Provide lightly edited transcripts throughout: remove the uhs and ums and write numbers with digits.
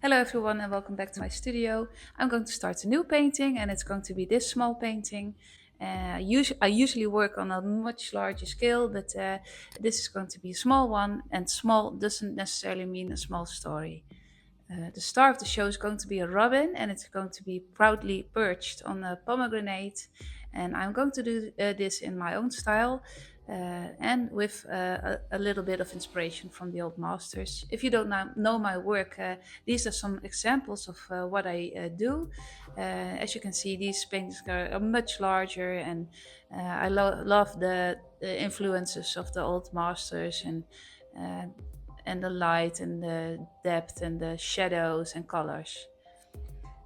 Hello everyone and welcome back to my studio. I'm going to start a new painting and it's going to be this small painting. I usually work on a much larger scale, but this is going to be a small one, and small doesn't necessarily mean a small story. The star of the show is going to be a robin and it's going to be proudly perched on a pomegranate. And I'm going to do this in my own style and with a little bit of inspiration from the old masters. If you don't know my work, these are some examples of what I do. As you can see, these paintings are much larger, and I love the influences of the old masters, uh, and the light and the depth and the shadows and colors.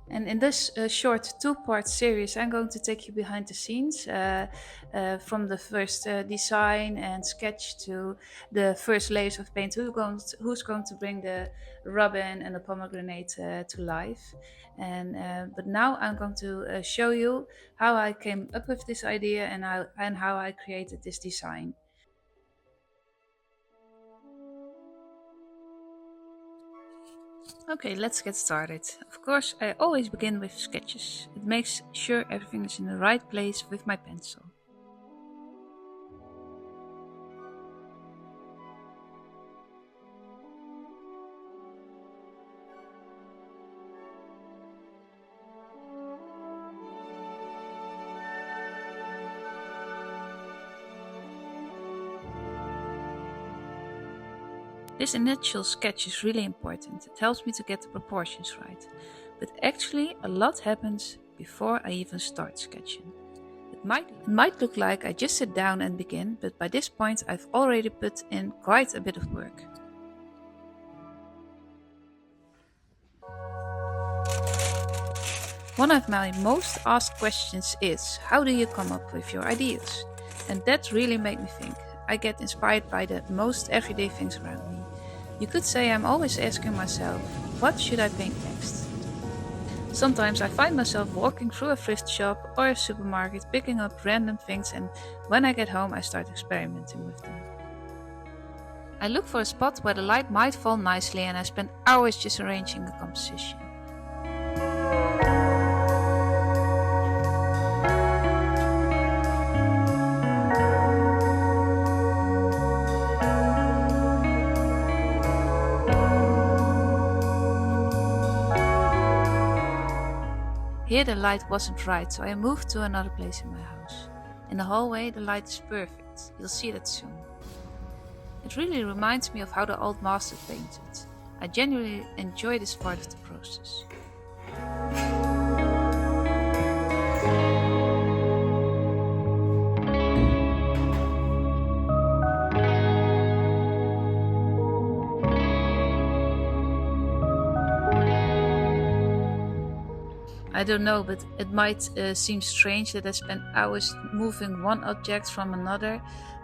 And in this short two-part series, I'm going to take you behind the scenes from the first design and sketch to the first layers of paint. Who's going to bring the robin and the pomegranate to life? But now I'm going to show you how I came up with this idea and how I created this design. Okay, let's get started. Of course, I always begin with sketches. It makes sure everything is in the right place with my pencil. This initial sketch is really important. It helps me to get the proportions right. But actually, a lot happens before I even start sketching. It might look like I just sit down and begin, but by this point I've already put in quite a bit of work. One of my most asked questions is, how do you come up with your ideas? And that really made me think. I get inspired by the most everyday things around me. You could say I'm always asking myself, what should I paint next? Sometimes I find myself walking through a thrift shop or a supermarket picking up random things, and when I get home I start experimenting with them. I look for a spot where the light might fall nicely and I spend hours just arranging the composition. Here the light wasn't right, so I moved to another place in my house. In the hallway the light is perfect, you'll see that soon. It really reminds me of how the old master painted. I genuinely enjoy this part of the process. I don't know, but it might seem strange that I spend hours moving one object from another,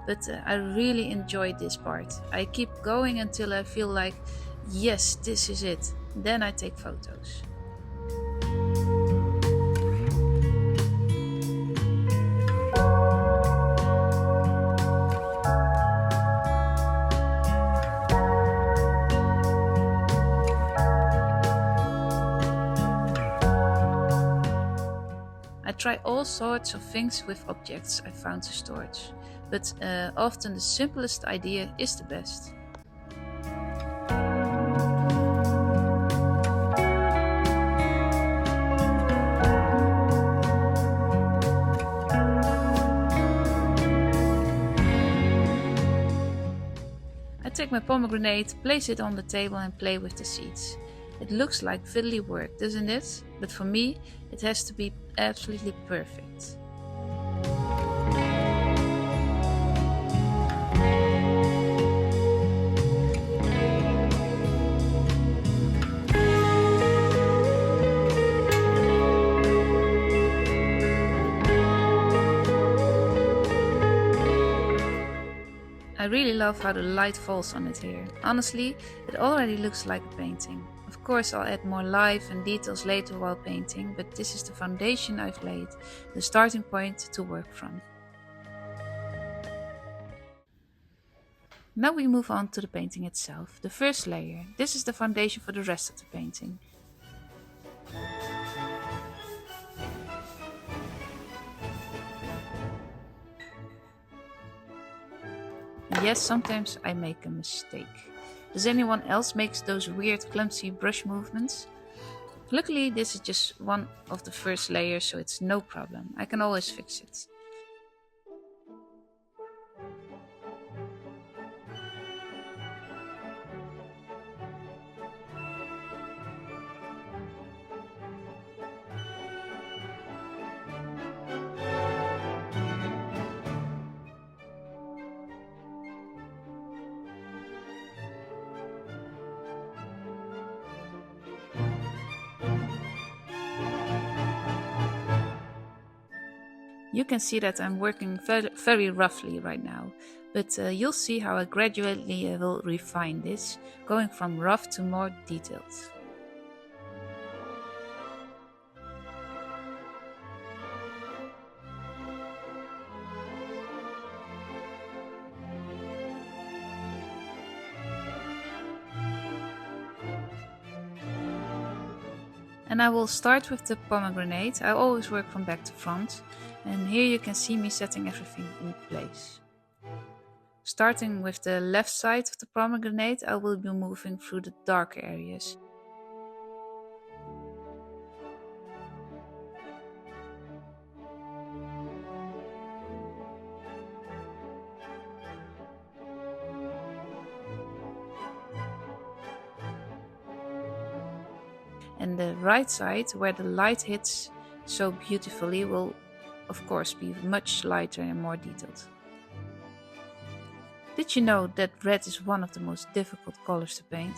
but I really enjoy this part. I keep going until I feel like, yes, this is it. Then I take photos. I try all sorts of things with objects I found to storage, but often the simplest idea is the best. I take my pomegranate, place it on the table and play with the seeds. It looks like fiddly work, doesn't it? But for me, it has to be absolutely perfect. I really love how the light falls on it here. Honestly, it already looks like a painting. Of course, I'll add more life and details later while painting, but this is the foundation I've laid, the starting point to work from. Now we move on to the painting itself, the first layer. This is the foundation for the rest of the painting. Yes, sometimes I make a mistake. Does anyone else makes those weird clumsy brush movements? Luckily, this is just one of the first layers, so it's no problem. I can always fix it. You can see that I'm working very roughly right now, but you'll see how I gradually will refine this, going from rough to more detailed. And I will start with the pomegranate. I always work from back to front, and here you can see me setting everything in place. Starting with the left side of the pomegranate, I will be moving through the darker areas. And the right side, where the light hits so beautifully, will of course be much lighter and more detailed. Did you know that red is one of the most difficult colors to paint?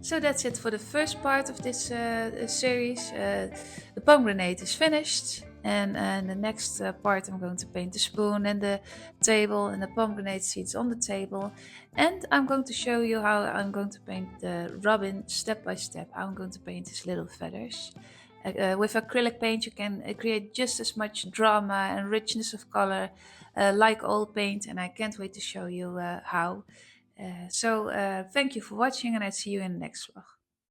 So that's it for the first part of this series. The pomegranate is finished, and the next part I'm going to paint the spoon and the table and the pomegranate seeds on the table. And I'm going to show you how I'm going to paint the robin step by step. How I'm going to paint his little feathers. With acrylic paint, you can create just as much drama and richness of color like oil paint, and I can't wait to show you how. Thank you for watching, and I see you in the next vlog.